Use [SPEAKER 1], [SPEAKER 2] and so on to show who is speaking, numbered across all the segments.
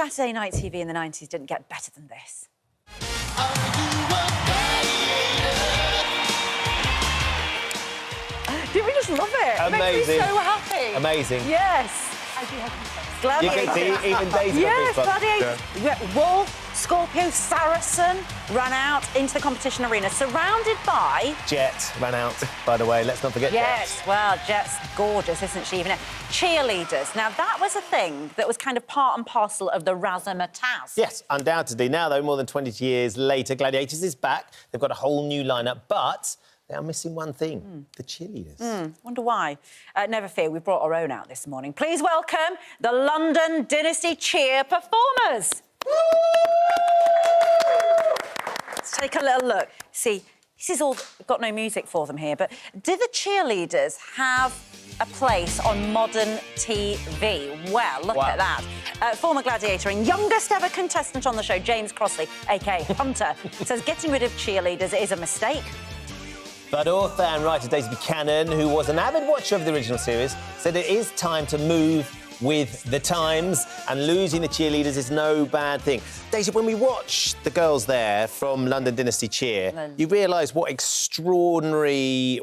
[SPEAKER 1] Saturday night TV in the 90s didn't get better than this. Did we just love it?
[SPEAKER 2] Amazing.
[SPEAKER 1] It makes me so happy.
[SPEAKER 2] Amazing.
[SPEAKER 1] Yes. I do have Gladiators.
[SPEAKER 2] You can see even Daisy.
[SPEAKER 1] Yes, Gladiators. Yeah. Wolf, Scorpio, Saracen ran out into the competition arena, surrounded by...
[SPEAKER 2] Jet ran out, by the way. Let's not forget
[SPEAKER 1] Yes, well, Jet's gorgeous, isn't she? Even Cheerleaders. Now, that was a thing that was kind of part and parcel of the razzmatazz.
[SPEAKER 2] Yes, undoubtedly. Now, though, more than 20 years later, Gladiators is back. They've got a whole new lineup, but... they are missing one thing, the cheerleaders.
[SPEAKER 1] Wonder why. Never fear, we've brought our own out this morning. Please welcome the London Dynasty Cheer performers. Let's take a little look. See, this is all got no music for them here, but do the cheerleaders have a place on modern TV? Well, look at that. Former Gladiator and youngest ever contestant on the show, James Crossley, a.k.a. Hunter, says getting rid of cheerleaders is a mistake.
[SPEAKER 2] But author and writer Daisy Buchanan, who was an avid watcher of the original series, said it is time to move with the times, and losing the cheerleaders is no bad thing. Daisy, when we watch the girls there from London Dynasty Cheer, you realise what extraordinary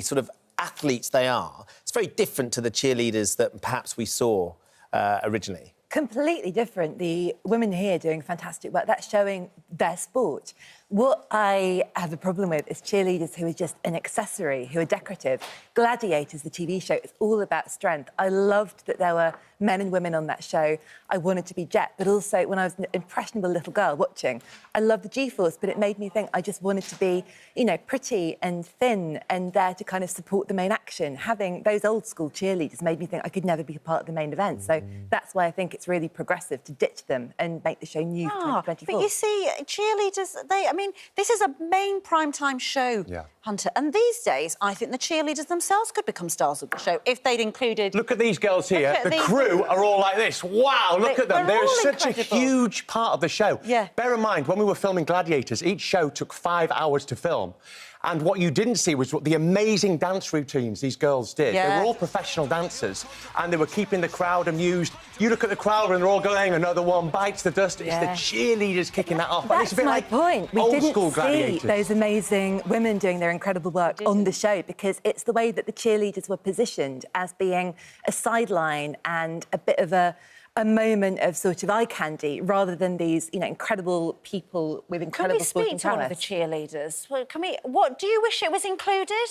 [SPEAKER 2] sort of athletes they are. It's very different to the cheerleaders that perhaps we saw originally.
[SPEAKER 3] Completely different. The women here doing fantastic work. That's showing their sport. What I have a problem with is cheerleaders who are just an accessory, who are decorative. Gladiators, the TV show, is all about strength. I loved that there were men and women on that show. I wanted to be Jet, but also when I was an impressionable little girl watching, I loved the G-force, but it made me think I just wanted to be, you know, pretty and thin and there to kind of support the main action. Having those old school cheerleaders made me think I could never be a part of the main event. So that's why I think it's really progressive to ditch them and make the show new for 2024.
[SPEAKER 1] But you see, cheerleaders, I mean, this is a main primetime show, Hunter, and these days, I think the cheerleaders themselves could become stars of the show if they'd included...
[SPEAKER 4] Look at these girls here. The crew are all like this. Wow, look at them. They're such a huge part of the show.
[SPEAKER 1] Yeah.
[SPEAKER 4] Bear in mind, when we were filming Gladiators, each show took 5 hours to film. And what you didn't see was what the amazing dance routines these girls did.
[SPEAKER 1] Yeah.
[SPEAKER 4] They were all professional dancers, and they were keeping the crowd amused. You look at the crowd and they're all going, another one bites the dust. It's the cheerleaders kicking that off.
[SPEAKER 3] That's
[SPEAKER 4] it's a bit
[SPEAKER 3] my
[SPEAKER 4] like
[SPEAKER 3] point. We didn't
[SPEAKER 4] old-school Gladiators.
[SPEAKER 3] see those amazing women doing their incredible work on the show because it's the way that the cheerleaders were positioned as being a sideline and a bit of a moment of sort of eye candy rather than these, you know, incredible people with incredible sporting
[SPEAKER 1] Can we speak to one of the cheerleaders? Well, what do you wish it was included?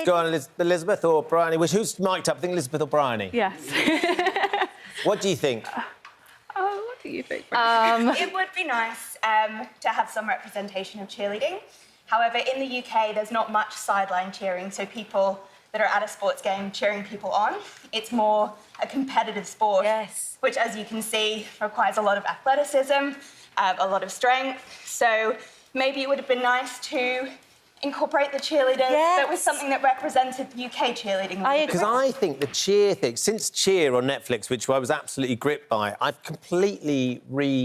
[SPEAKER 2] Go on, Elizabeth or Bryony. Who's mic'd up? I think Elizabeth or Bryony.
[SPEAKER 5] Yes.
[SPEAKER 2] What do you think?
[SPEAKER 5] What do you think?
[SPEAKER 6] It would be nice to have some representation of cheerleading. However, in the UK, there's not much sideline cheering, so people that are at a sports game cheering people on. It's more a competitive sport, which, as you can see, requires a lot of athleticism, a lot of strength. So maybe it would have been nice to incorporate the cheerleaders. That was something that represented UK cheerleading.
[SPEAKER 2] Because I think the cheer thing, since Cheer on Netflix, which I was absolutely gripped by, I've completely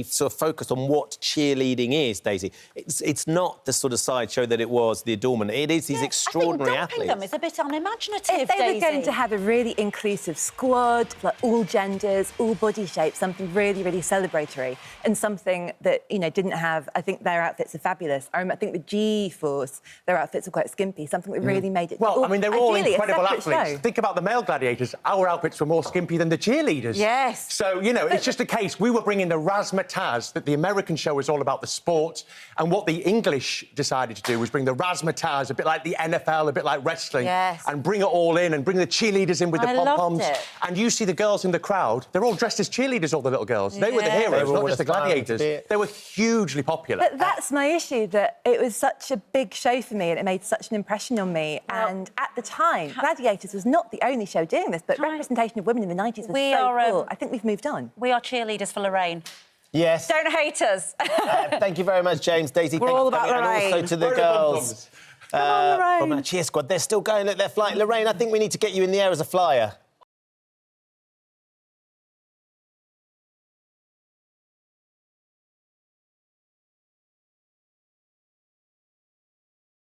[SPEAKER 2] sort of focused on what cheerleading is, Daisy. It's not the sort of sideshow that it was, the adornment. It is these extraordinary athletes.
[SPEAKER 1] I think dumping them is a bit unimaginative,
[SPEAKER 3] If they were going to have a really inclusive squad, like all genders, all body shapes, something really, really celebratory, and something that, you know, didn't have... I think their outfits are fabulous. I think the G-force... their outfits were quite skimpy, something that really made it...
[SPEAKER 4] Well, I mean, they're all incredible athletes. Show. Think about the male gladiators. Our outfits were more skimpy than the cheerleaders.
[SPEAKER 1] Yes.
[SPEAKER 4] So, you know, it's just a case. We were bringing the razzmatazz that the American show was all about the sport, and what the English decided to do was bring the razzmatazz, a bit like the NFL, a bit like wrestling, and bring it all in and bring the cheerleaders in with the pom-poms. And you see the girls in the crowd, they're all dressed as cheerleaders, all the little girls. They were the heroes, not just the gladiators. They were hugely popular.
[SPEAKER 3] But that's my issue, that it was such a big show for me and it made such an impression on me. Well, and at the time, Gladiators was not the only show doing this, but representation of women in the 90s was so cool. I think we've moved on.
[SPEAKER 1] We are cheerleaders for Lorraine.
[SPEAKER 2] Yes.
[SPEAKER 1] Don't hate us.
[SPEAKER 2] Thank you very much, James. Daisy,
[SPEAKER 1] We're all about Lorraine.
[SPEAKER 2] And also to the girls
[SPEAKER 3] Come on, Lorraine.
[SPEAKER 2] from our cheer squad. They're still going at their flight. Lorraine, I think we need to get you in the air as a flyer.